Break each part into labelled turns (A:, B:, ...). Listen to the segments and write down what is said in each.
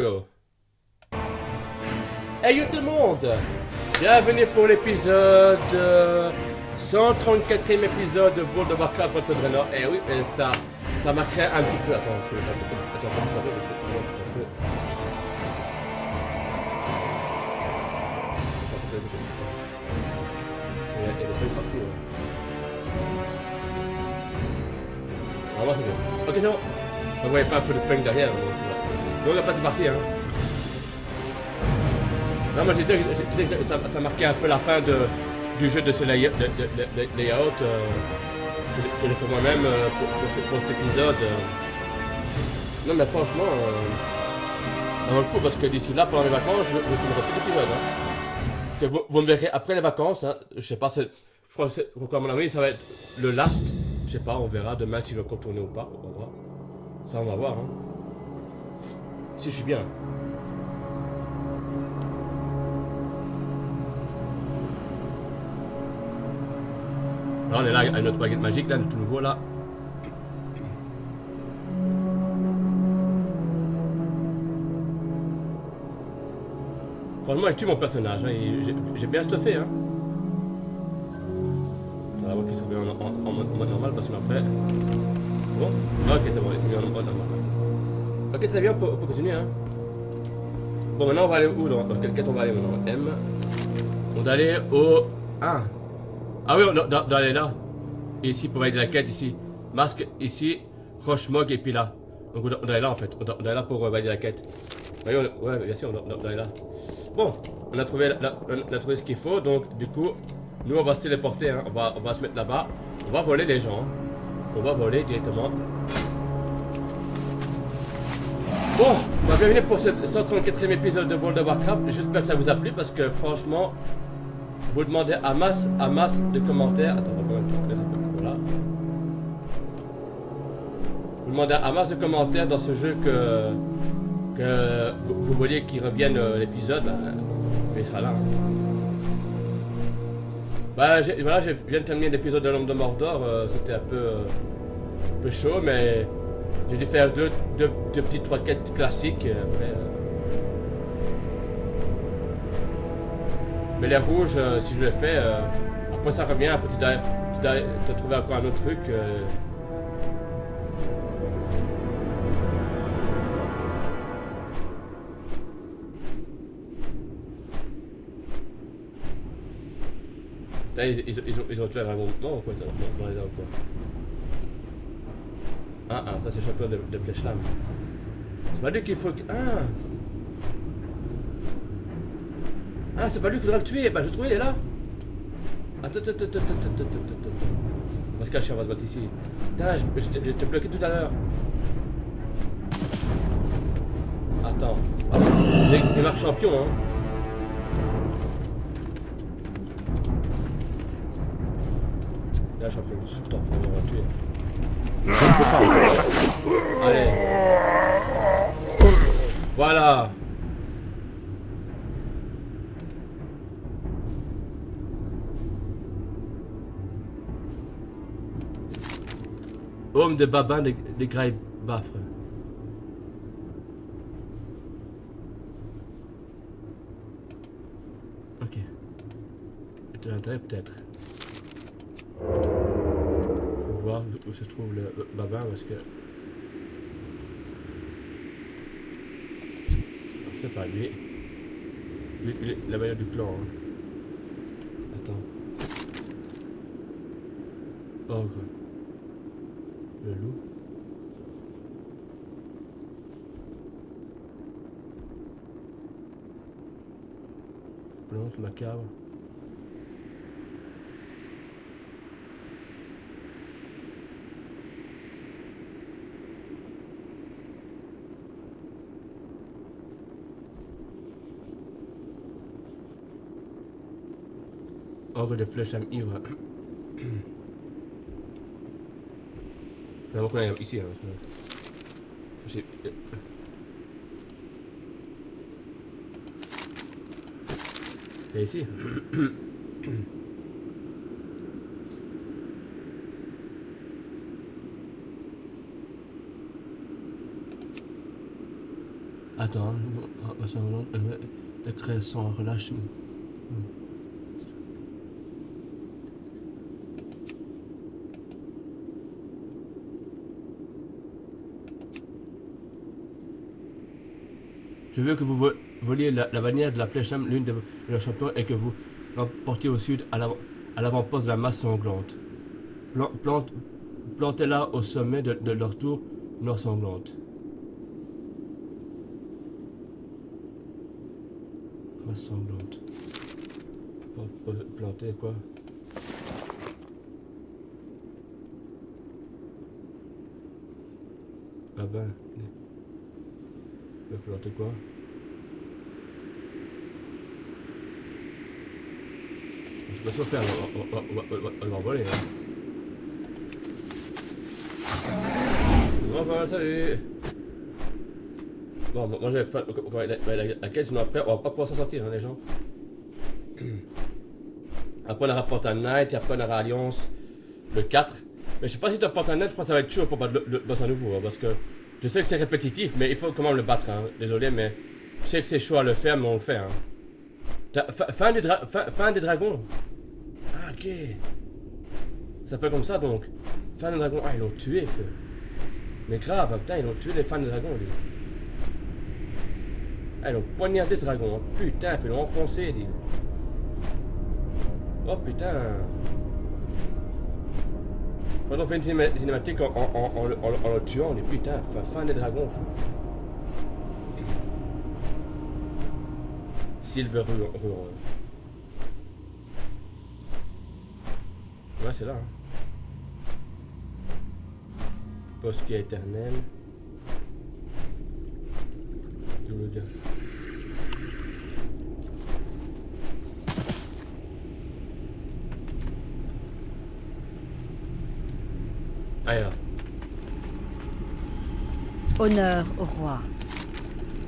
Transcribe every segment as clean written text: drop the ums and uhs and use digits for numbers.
A: Yo. Hey yo tout le monde! Bienvenue pour l'épisode 134e épisode de World of Warcraft Frontier Draenor. Et oui, et ça m'a créé un petit peu. Attends, parce que attends, parce que c'est un peu. Il y a des bugs partout. Normalement c'est bon. Ok, c'est bon. Vous voyez pas un peu de punk derrière. Donc là, c'est parti, hein. Non, moi j'ai dit que ça marquait un peu la fin du jeu de ce layout que j'ai fait moi-même pour cet épisode. Non, mais franchement, ça vaut le coup parce que d'ici là, pendant les vacances, je ne tournerai plus d'épisode. Hein. Que vous me verrez après les vacances. Hein. Je sais pas, je crois que à mon avis, ça va être le last. Je sais pas, on verra demain si je vais contourner ou pas. On va voir. Ça, on va voir. Hein. Si je suis bien. Là, on est là avec notre baguette magique, là, tout nouveau, là. Franchement, il tue mon personnage, hein. J'ai bien stuffé, hein. On va voir qu'il se met en mode normal, parce qu'après... Bon, ok, c'est bon, il s'est mis en mode normal. Ok, très bien, on peut continuer, hein. Bon, maintenant, on va aller où, dans quelle quête on va aller, maintenant? M. On va aller au... Ah oui, on doit aller là. Ici, pour valider la quête, ici. Masque, ici. Roche-Mog, et puis là. Donc on doit aller là, en fait. On doit aller là pour valider la quête. Oui, ouais, bien sûr, on doit aller là. Bon, on a trouvé ce qu'il faut. Donc, du coup, nous, on va se téléporter. Hein. On va se mettre là-bas. On va voler les gens. Hein. On va voler directement. Bon, bienvenue pour ce 134e épisode de World of Warcraft. J'espère que ça vous a plu parce que, franchement... Vous demandez à masse de commentaires. Attends, on va mettre un peu. Voilà. Vous demandez à masse de commentaires dans ce jeu que vous vouliez qu'il revienne l'épisode. Mais il sera là. Hein. Bah, voilà, je viens de terminer l'épisode de l'Homme de Mordor. C'était un peu chaud, mais j'ai dû faire deux petites 3 quêtes classiques. Après. Mais les rouges, si je le fais, après ça revient, après tu dois trouver encore un autre truc. Ils ont tué un mouvement ou quoi? Dans les arbres, quoi. Ça c'est le champion de flèche lame. C'est pas lui qu'il faut que... c'est pas lui qu'il faudra le tuer. Bah je trouve il est là. Attends. On va se cacher, on va se battre ici. Putain, je t'ai bloqué tout à l'heure. Attends. Il marque champion, hein. Là, champion, surtout, on va tuer. Allez. Voilà. Homme de Babin des Grailles Baffres. Ok. De l'intérêt peut-être. Faut voir où se trouve le Babin parce que... C'est pas lui. Il est la meilleure du clan. Hein. Attends. Ogre. Le loup. Plante macabre. Ogre de flèche âme ivre. C'est vraiment qu'on est ici. Hein. Et ici. Attends, de création, relâche. Je veux que vous voliez la bannière de la flèche âme, l'une de leurs champions, et que vous l'emportiez au sud à l'avant-poste de la masse sanglante. Plantez-la au sommet de leur tour nord sanglante. Masse sanglante. Planter quoi? Ah ben. Planter quoi? Je sais pas ce qu'on va faire, on va voler. Hein. Bon ben salut. Bon, moi j'avais fait la quête, sinon après on va pas pouvoir s'en sortir, hein, les gens. Après on aura Portal Knight et après on aura Alliance le 4. Mais je sais pas si tu as Portal Knight, je pense que ça va être chaud pour battre le boss à nouveau, hein, parce que je sais que c'est répétitif, mais il faut quand même le battre, hein. Désolé, mais je sais que c'est chaud à le faire, mais on le fait, hein. Fin des dragons. Ah, ok. Ça s'appelle comme ça, donc. Fin des dragons. Ah, ils l'ont tué, feu. Mais grave, putain, ils ont tué les fans des dragons, lui. Ah, ils ont poignardé ce dragon, hein. Putain, ils l'ont enfoncé, dit. Oh, putain. Quand on fait une cinématique en le tuant, on dit putain, fin des dragons, fou. Silver Ruin. Ouais, c'est là. Hein. Bosquet éternel. D'où le gars. Ailleurs.
B: Honneur au roi.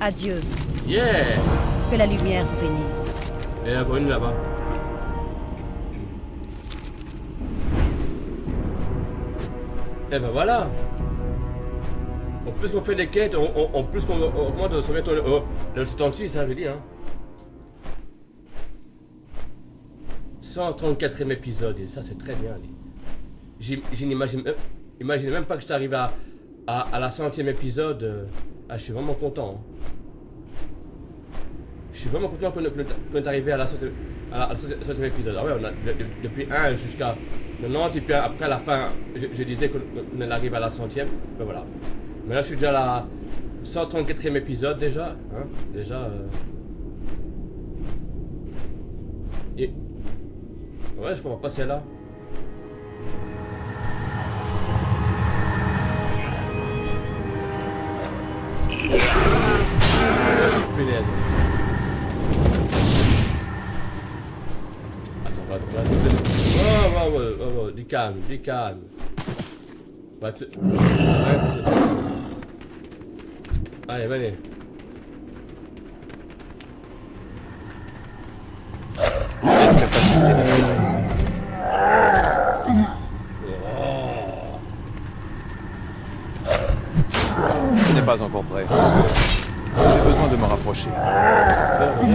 B: Adieu.
A: Yeah!
B: Que la lumière vous bénisse.
A: Et la brune là-bas. Et ben voilà! En plus qu'on fait des quêtes, en plus qu'on augmente de se mettre le stand-ci, ça je veux dire. Hein. 134e épisode, et ça c'est très bien. Je n'imagine même pas que je t'arrive à la 100e épisode. Ah, je suis vraiment content. Hein. Je suis vraiment content qu'on est arrivé à la 100e épisode. Ah ouais, on a, depuis 1 jusqu'à 90, et puis après à la fin, je disais qu'on arrive à la 100e. Ben voilà. Mais là, je suis déjà à la 134e épisode déjà. Hein, déjà. Et... Ouais, je comprends pas celle-là. Punaise. Attends, oh, du calme, du calme. Allez, venez.
C: Cette capacité Je n'ai pas encore prêt. J'ai besoin de me rapprocher. Cette capacité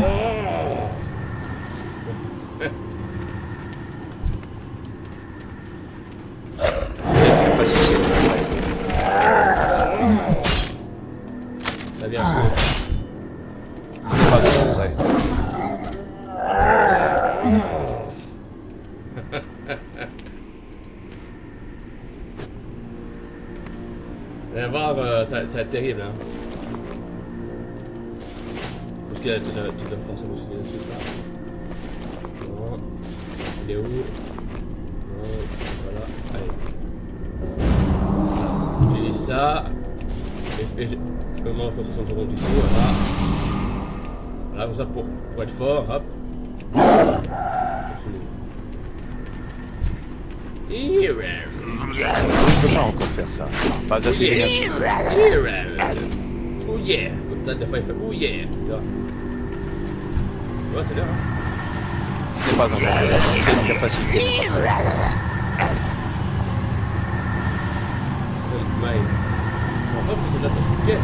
A: Ça vient un peu.
C: Je n'ai pas encore prêt.
A: Vous allez voir, ça va être terrible. Hein. Parce qu'il y a toute la force émotionnelle dessus. Non. Il est où? Non. Voilà. Allez. J'utilise ça. Et je me mets en construction de seconde ici. Voilà. Voilà, comme ça pour être fort. Hop.
C: Je ne peux pas encore faire ça. Pas assez d'énergie.
A: Oh yeah! Comme ça, des fois, il fait oh yeah! Tu vois? Ouais, c'est bien, hein?
C: Ce n'est pas encore prêt. Cette capacité n'est pas prête.
A: On va pas que c'est de la possibilité, hein,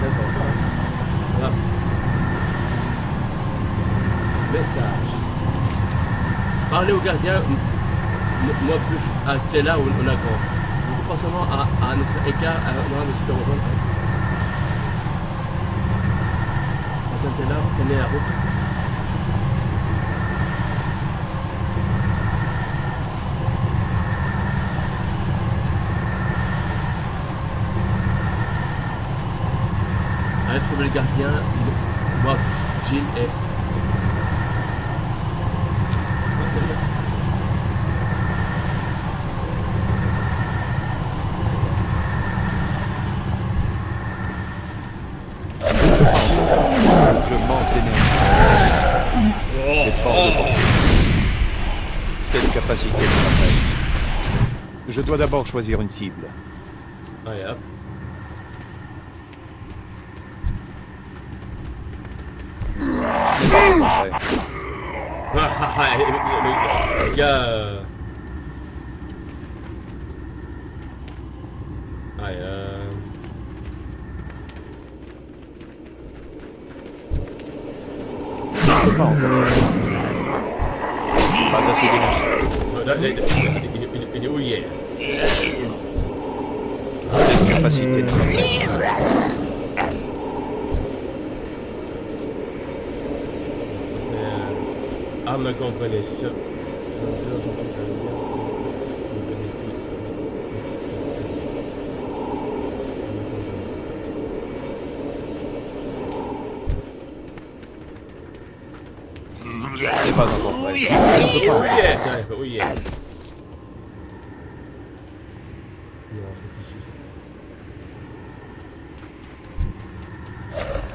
A: voilà. Message. Parlez au gardien, moi plus à Tella ou on a grand. Le comportement à notre égard, moi, monsieur Perron. Attends, Tella, prenez la route. Allez trouver le gardien, moi, Jill et...
C: Je manque d'énergie. J'ai fort de portée. Cette capacité de travail. Je dois d'abord choisir une cible.
A: Allez hop.
C: C'est pas encore prêt.
A: Le gars... Allez,
C: Je peux pas encore faire ça. Pas assez d'énergie.
A: il est où il est?
C: Cette capacité de travail.
A: C'est... arme comprenez ça.
C: C'est pas encore prêt. Je peux pas encore faire ça.
A: Oh yeah. Non, c'est ici.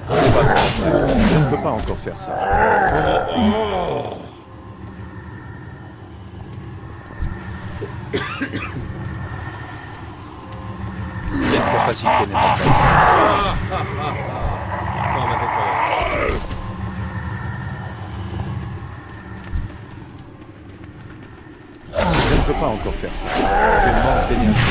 C: C'est pas encore prêt. Je ne peux pas encore faire ça. Cette capacité n'est pas prête.
A: Ça on va faire.
C: Je ne peux pas encore faire ça. Je manque d'énergie.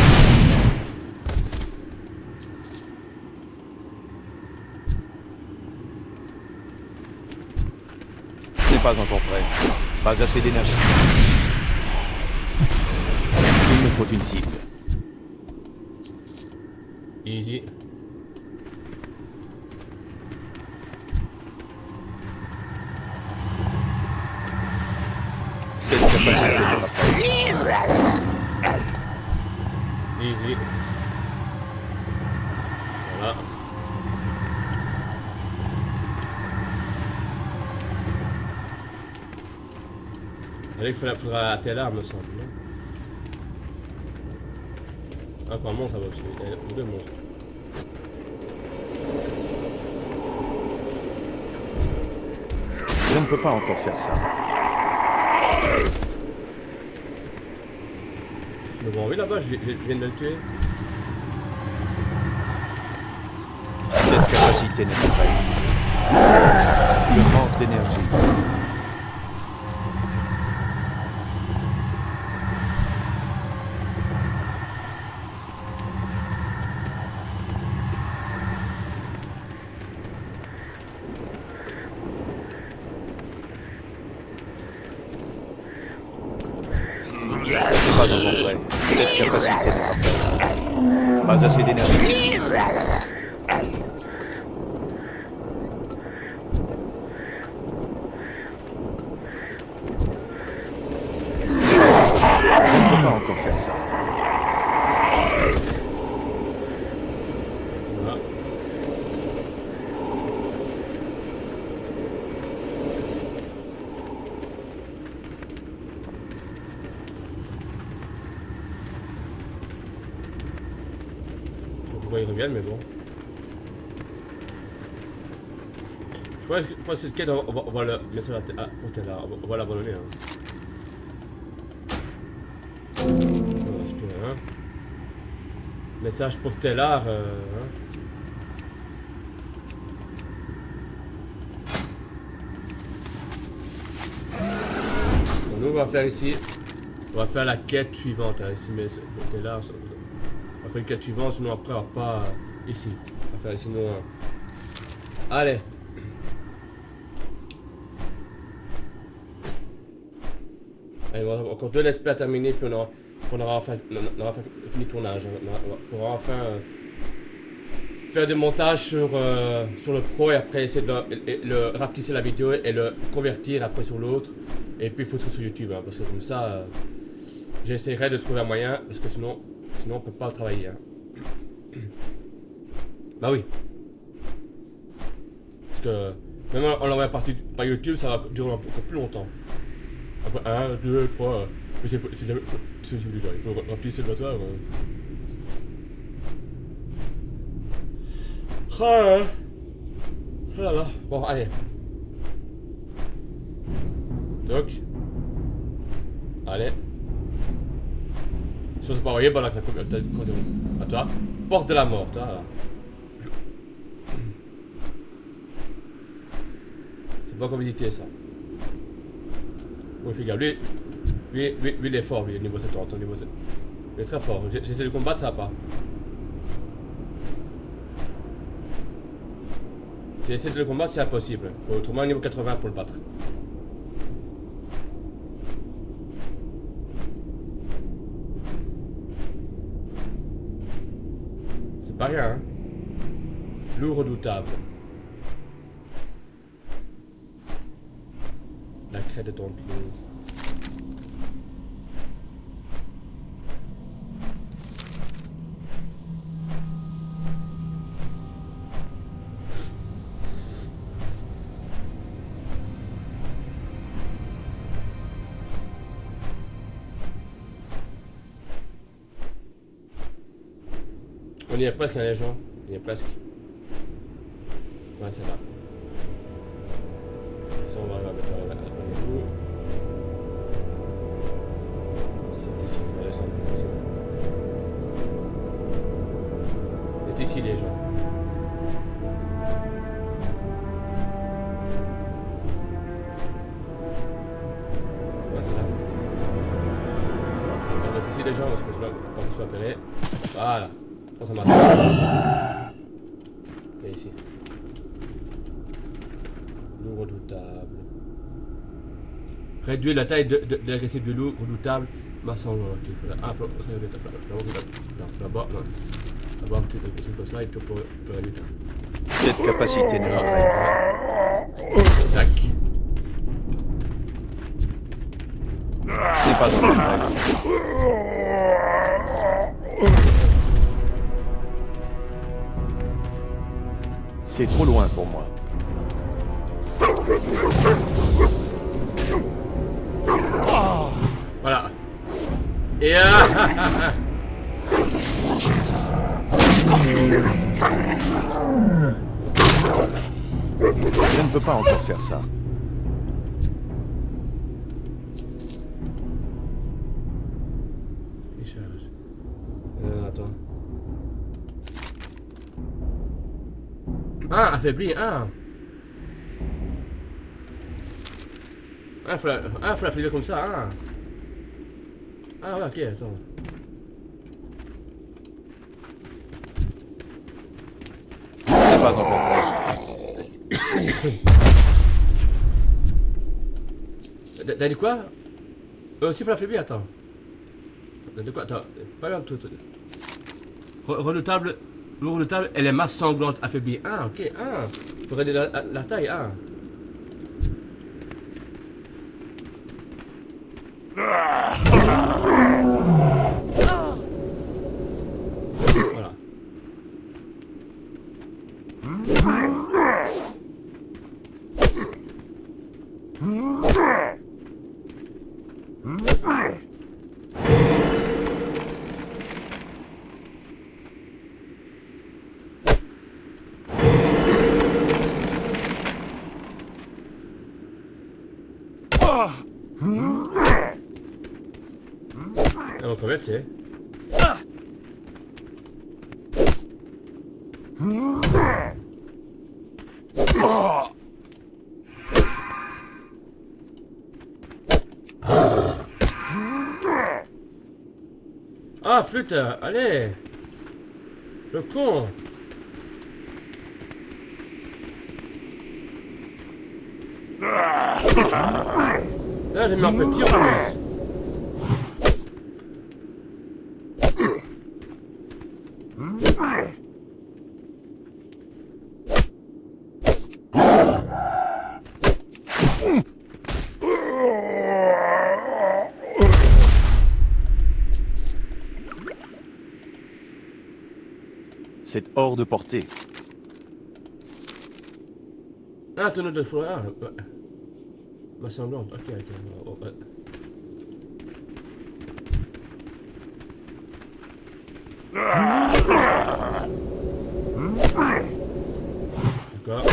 C: Ce n'est pas encore prêt. Pas assez d'énergie. Il me faut une cible.
A: Easy.
C: Cette capacité n'est pas prête.
A: Easy. Voilà. Il faudra atteler l'arme, me semble. Ah, apparemment, ça va aussi. Il y a deux monstres.
C: Je ne peux pas encore faire ça.
A: Je le vois en vie là-bas, je viens de le tuer.
C: Cette capacité n'est pas prête. Je manque d'énergie. C'est pas encore prêt. Cette capacité n'est pas prête. Pas assez d'énergie. Je ne peux pas encore faire ça.
A: Voilà. Pourquoi ils reviennent, mais bon. Je crois que cette quête, on va le mettre sur la tête. Ah, pour t'es là, on va l'abandonner. Hein. On reste plus rien. Message pour Tellar. Hein. Bon, nous, on va faire ici. On va faire la quête suivante. Hein, ici, mais pour Tellar. On va faire une quête suivante, sinon après, on va pas ici. On va faire ici, sinon. Allez. Allez, on aura encore 2 let's play à terminer, puis on aura enfin fini le tournage. On aura enfin faire des montages sur le pro et après essayer de le rapetisser la vidéo et le convertir après sur l'autre. Et puis il faut tout sur YouTube, hein, parce que comme ça, j'essaierai de trouver un moyen, parce que sinon on peut pas travailler. Hein. Bah oui. Parce que même en l'envoyant par YouTube, ça va durer encore plus longtemps. Après 1, 2, 3, mais il faut rapetisser le moteur. Ah là là. Bon, allez. Toc. Allez. Si on s'est pas envoyé, bah là, à toi. Porte de la mort, toi. C'est pas encore visité, ça. Oui, fais gaffe. Lui, il est fort, lui, au niveau 70. Il est très fort. J'essaie de combattre, ça va pas. J'ai essayé de le combattre, c'est impossible. Il faut trouver un niveau 80 pour le battre. C'est pas rien, hein. Loup redoutable. La crête de ton close. On y est presque, hein, les gens. On y est presque. Ouais, c'est là. Ça, on va arriver à la fin du bout. C'est ici, on va descendre ici. C'est ici, les gens. Ouais, c'est là. On va mettre ici, les gens, parce que je ne peux pas qu'on soit appelé. Voilà. Oh, ça marche. Et ici. Loup redoutable. Réduire la taille de l'agressif du loup redoutable. Maçon, ok. Ah, faut là-bas, non. D'abord, un petit truc comme ça, et puis on peut réduire.
C: Cette capacité n'est pas...
A: Tac.
C: C'est pas dans cette règle. C'est trop loin pour moi.
A: Voilà. Et
C: Je ne peux pas encore faire ça.
A: Décharge. Attends. Ah, affaibli, ah. Ah, faut l'affaiblir comme ça, ah. Ah ouais, ok, attends.
C: C'est pas encore prêt.
A: T'as dit quoi? Aussi faut l'affaiblir, attends. T'as dit quoi? Attends, pas grave, tout. Redoutable, loup redoutable, elle est masse sanglante affaiblie. Ah, ok, ah. Faut réduire la taille, ah. Voilà. On peut mettre, c'est. Ah, flûte, allez. Le con. Ça, j'ai mis un petit en plus.
C: C'est hors de portée.
A: Ah, tonneau de fourrure. Ah, ouais. Ma sanglante. Ok, ok. Oh, ouais. D'accord.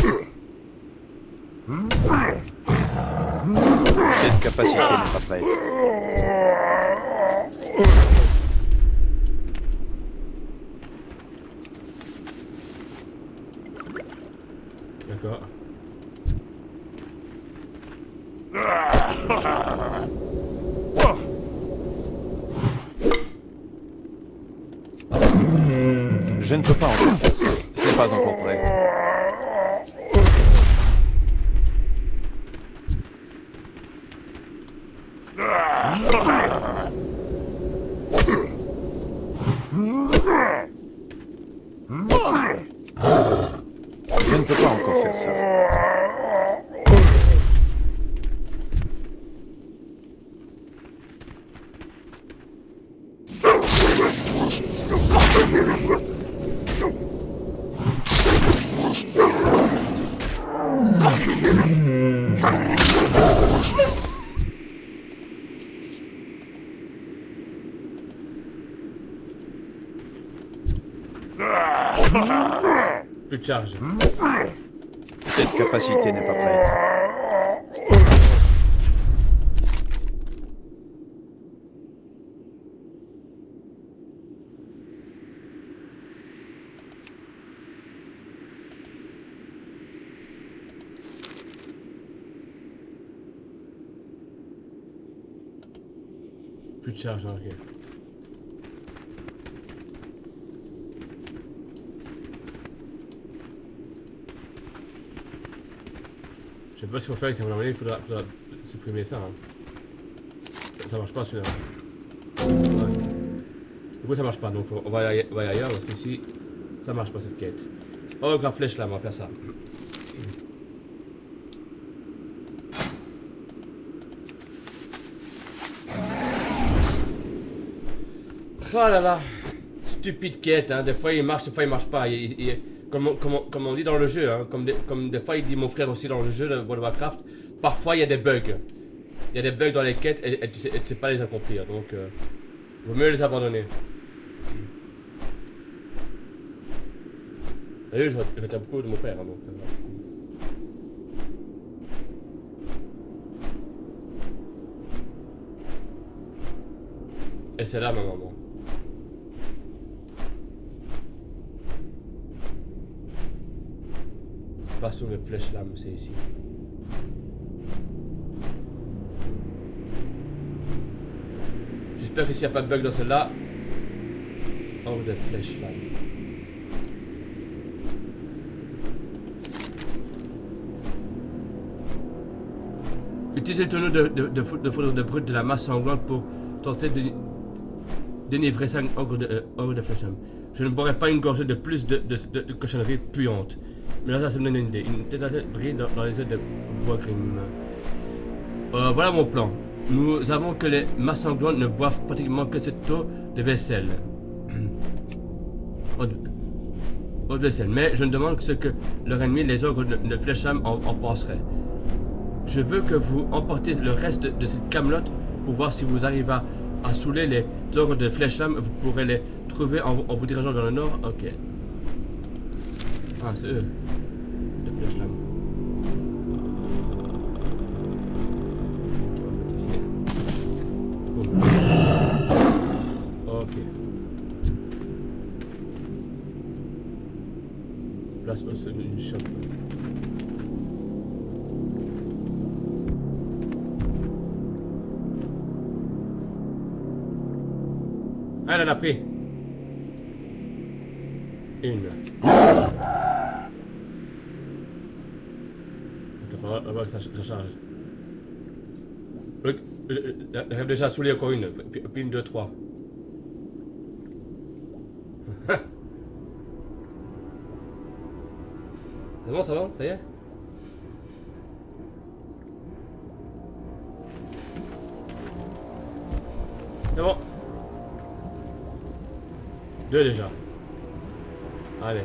C: Cette capacité n'est pas prête.
A: D'accord.
C: Je ne peux pas encore faire ça. Ce n'est pas encore prêt. Je ne peux pas encore faire ça.
A: Plus de charge.
C: Cette capacité n'est pas prête.
A: Plus de charge, ok. Je sais pas ce qu'il faut faire avec ça, à mon avis, il faudra supprimer ça. Hein. Ça marche pas celui-là. Ouais. Du coup ça marche pas, donc on va aller ailleurs parce qu'ici ça marche pas cette quête. Oh, grave flèche là, on va faire ça. Oh là là, stupide quête, hein. Des fois il marche, des fois il marche pas. Comme on dit dans le jeu, hein, comme des fois il dit mon frère aussi dans le jeu de World of Warcraft, parfois il y a des bugs. Il y a des bugs dans les quêtes et tu sais pas les accomplir, donc vaut mieux les abandonner. D'ailleurs, je retiens beaucoup de mon frère, hein, donc. Et c'est là ma maman. Pas sur les flèches là, mais c'est ici. J'espère que s'il n'y a pas de bug dans celle-là. Oh, des flèches là. Utilisez le tonneau de foudre de brut de la masse sanglante pour tenter de délivrer 5 ogres de flèches. Je ne boirai pas une gorgée de plus de cochonneries puantes. Mais là, ça me donne une idée. Une tête à tête brille dans les yeux de bois crime. Voilà mon plan. Nous avons que les masses sanglantes ne boivent pratiquement que cette eau de vaisselle. Eau de vaisselle. Mais je me demande ce que leur ennemi, les ogres de Flesham, en penseraient. Je veux que vous emportez le reste de cette camelote pour voir si vous arrivez à saouler les ogres de Flesham. Vous pourrez les trouver en vous dirigeant vers le nord. Ok. Ah, c'est eux. De Flesham. Ici. Ok. Place une chope. Ah, elle en a pris. Une. Attends, on va voir que ça charge. J'avais déjà saoulé encore une. Puis une, deux, trois. C'est bon, ça va? Ça y est? C'est bon. Deux déjà. Allez.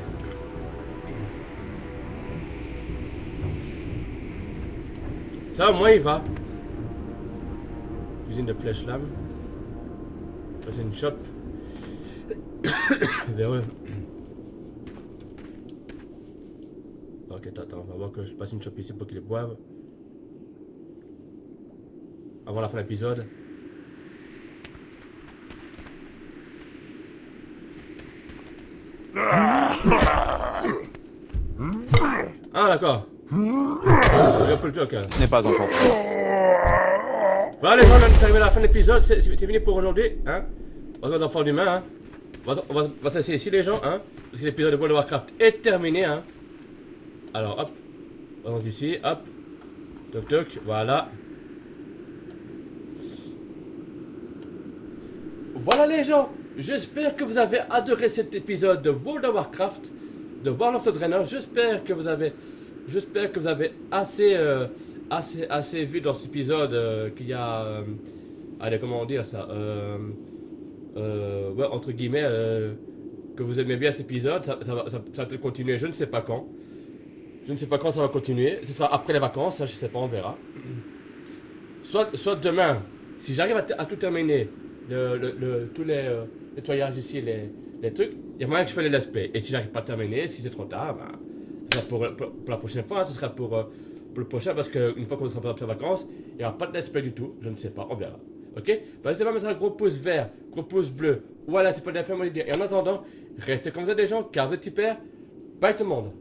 A: Ça, au moins, il va. Usine de flèche lame. Ça, c'est une shop. Véreux. Ok, attends, on va voir que je passe une shop ici pour qu'ils les boivent. Avant la fin de l'épisode. Ah, d'accord. Un peu le truc.
C: Ce n'est pas encore fait.
A: Voilà les gens, on est arrivé à la fin de l'épisode, c'est fini pour aujourd'hui, hein. On se met dans le fond d'humain, hein. On va se laisser ici les gens, hein. Parce que l'épisode de World of Warcraft est terminé, hein. Alors hop, allons ici, hop. Toc toc, voilà. Voilà les gens, j'espère que vous avez adoré cet épisode de World of Warcraft, de World of the Draenor. J'espère que vous avez assez vu dans cet épisode qu'il y a, allez, comment dire ça, ouais, entre guillemets, que vous aimez bien cet épisode. Ça va peut-être continuer, je ne sais pas quand. Je ne sais pas quand ça va continuer. Ce sera après les vacances, ça je sais pas, on verra. Soit demain, si j'arrive à tout terminer, tous les nettoyages ici, les trucs, il y a moyen que je fasse les let's play. Et si j'arrive pas à terminer, si c'est trop tard, bah, ce sera pour la prochaine fois, ce sera pour le prochain, parce qu'une fois qu'on sera après les vacances, il n'y aura pas de let's play du tout, je ne sais pas, on verra. Ok? Bah, n'hésitez pas à mettre un gros pouce vert, gros pouce bleu. Voilà, c'est pas de la fin, moi, et en attendant, restez comme vous êtes des gens, car vous êtes super. Bye tout le monde.